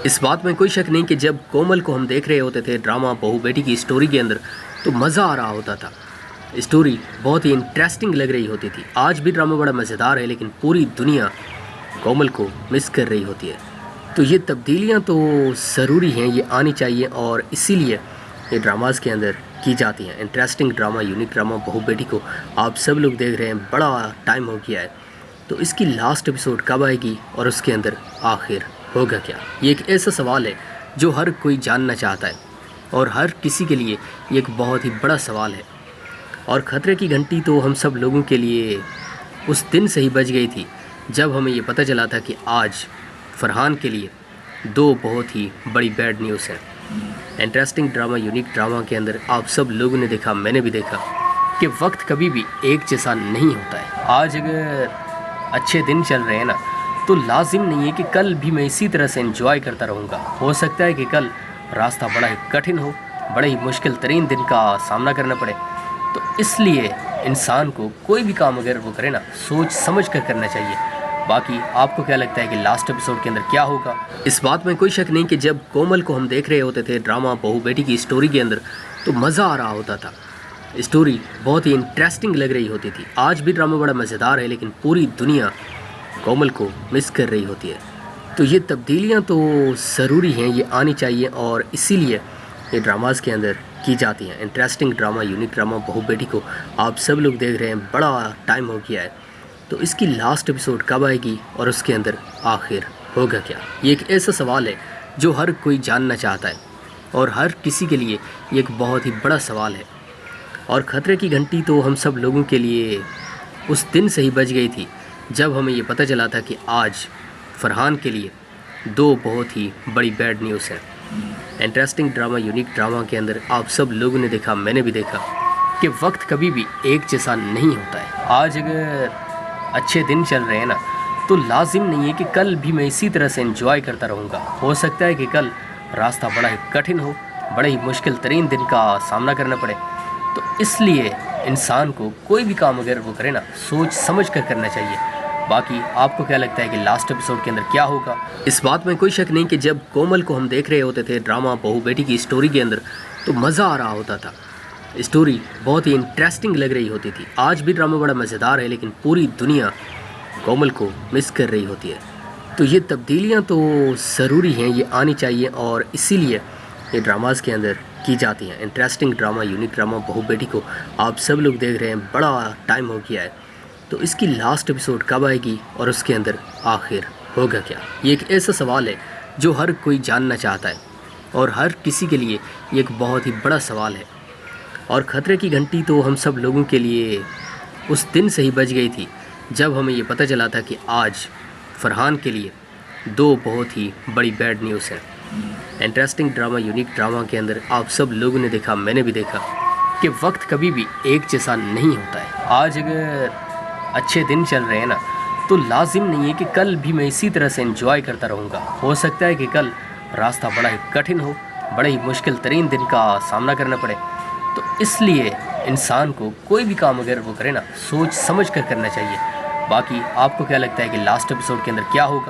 इस बात में कोई शक नहीं कि जब कोमल को हम देख रहे होते थे ड्रामा बहू बेटी की स्टोरी के अंदर, तो मज़ा आ रहा होता था। स्टोरी बहुत ही इंटरेस्टिंग लग रही होती थी। आज भी ड्रामा बड़ा मज़ेदार है, लेकिन पूरी दुनिया कोमल को मिस कर रही होती है। तो ये तब्दीलियाँ तो ज़रूरी हैं, ये आनी चाहिए, और इसीलिए ये ड्रामास के अंदर की जाती हैं। इंटरेस्टिंग ड्रामा, यूनिक ड्रामा बहू बेटी को आप सब लोग देख रहे हैं, बड़ा टाइम हो गया है। तो इसकी लास्ट एपिसोड कब आएगी और उसके अंदर आखिर होगा क्या? ये एक ऐसा सवाल है जो हर कोई जानना चाहता है, और हर किसी के लिए ये एक बहुत ही बड़ा सवाल है। और ख़तरे की घंटी तो हम सब लोगों के लिए उस दिन से ही बज गई थी जब हमें ये पता चला था कि आज फरहान के लिए दो बहुत ही बड़ी बैड न्यूज़ है। इंटरेस्टिंग ड्रामा, यूनिक ड्रामा के अंदर आप सब लोगों ने देखा, मैंने भी देखा कि वक्त कभी भी एक जैसा नहीं होता है। आज अगर अच्छे दिन चल रहे हैं ना, तो लाजिम नहीं है कि कल भी मैं इसी तरह से एंजॉय करता रहूँगा। हो सकता है कि कल रास्ता बड़ा ही कठिन हो, बड़े ही मुश्किल तरीन दिन का सामना करना पड़े। तो इसलिए इंसान को कोई भी काम अगर वो करे ना, सोच समझ कर करना चाहिए। बाकी आपको क्या लगता है कि लास्ट एपिसोड के अंदर क्या होगा? इस बात में कोई शक नहीं कि जब कोमल को हम देख रहे होते थे ड्रामा बहू बेटी की स्टोरी के अंदर, तो मज़ा आ रहा होता था। स्टोरी बहुत ही इंटरेस्टिंग लग रही होती थी। आज भी ड्रामा बड़ा मज़ेदार है, लेकिन पूरी दुनिया कोमल को मिस कर रही होती है। तो ये तब्दीलियाँ तो ज़रूरी हैं, ये आनी चाहिए, और इसीलिए ये ड्रामास के अंदर की जाती हैं। इंटरेस्टिंग ड्रामा, यूनिक ड्रामा बहू बेटी को आप सब लोग देख रहे हैं, बड़ा टाइम हो गया है। तो इसकी लास्ट एपिसोड कब आएगी और उसके अंदर आखिर होगा क्या? ये एक ऐसा सवाल है जो हर कोई जानना चाहता है, और हर किसी के लिए ये एक बहुत ही बड़ा सवाल है। और ख़तरे की घंटी तो हम सब लोगों के लिए उस दिन से ही बज गई थी जब हमें ये पता चला था कि आज फरहान के लिए दो बहुत ही बड़ी बैड न्यूज़ है। इंटरेस्टिंग ड्रामा, यूनिक ड्रामा के अंदर आप सब लोगों ने देखा, मैंने भी देखा कि वक्त कभी भी एक जैसा नहीं होता है। आज अगर अच्छे दिन चल रहे हैं ना, तो लाजिम नहीं है कि कल भी मैं इसी तरह से एंजॉय करता रहूँगा। हो सकता है कि कल रास्ता बड़ा ही कठिन हो, बड़े ही मुश्किल तरीन दिन का सामना करना पड़े। तो इसलिए इंसान को कोई भी काम अगर वो करे ना, सोच समझ कर करना चाहिए। बाकी आपको क्या लगता है कि लास्ट एपिसोड के अंदर क्या होगा? इस बात में कोई शक नहीं कि जब कोमल को हम देख रहे होते थे ड्रामा बहू बेटी की स्टोरी के अंदर, तो मज़ा आ रहा होता था। स्टोरी बहुत ही इंटरेस्टिंग लग रही होती थी। आज भी ड्रामा बड़ा मज़ेदार है, लेकिन पूरी दुनिया कोमल को मिस कर रही होती है। तो ये तब्दीलियाँ तो ज़रूरी हैं, ये आनी चाहिए, और इसीलिए ये ड्रामास के अंदर की जाती हैं। इंटरेस्टिंग ड्रामा, यूनिक ड्रामा बहू बेटी को आप सब लोग देख रहे हैं, बड़ा टाइम हो गया है। तो इसकी लास्ट एपिसोड कब आएगी और उसके अंदर आखिर होगा क्या? ये एक ऐसा सवाल है जो हर कोई जानना चाहता है, और हर किसी के लिए ये एक बहुत ही बड़ा सवाल है। और ख़तरे की घंटी तो हम सब लोगों के लिए उस दिन से ही बज गई थी जब हमें ये पता चला था कि आज फरहान के लिए दो बहुत ही बड़ी बैड न्यूज़ है। इंटरेस्टिंग ड्रामा, यूनिक ड्रामा के अंदर आप सब लोगों ने देखा, मैंने भी देखा कि वक्त कभी भी एक जैसा नहीं होता है। आज अगर अच्छे दिन चल रहे हैं ना, तो लाजिम नहीं है कि कल भी मैं इसी तरह से एंजॉय करता रहूँगा। हो सकता है कि कल रास्ता बड़ा ही कठिन हो, बड़े ही मुश्किल तरीन दिन का सामना करना पड़े। तो इसलिए इंसान को कोई भी काम अगर वो करे ना, सोच समझ कर करना चाहिए। बाकी आपको क्या लगता है कि लास्ट एपिसोड के अंदर क्या होगा?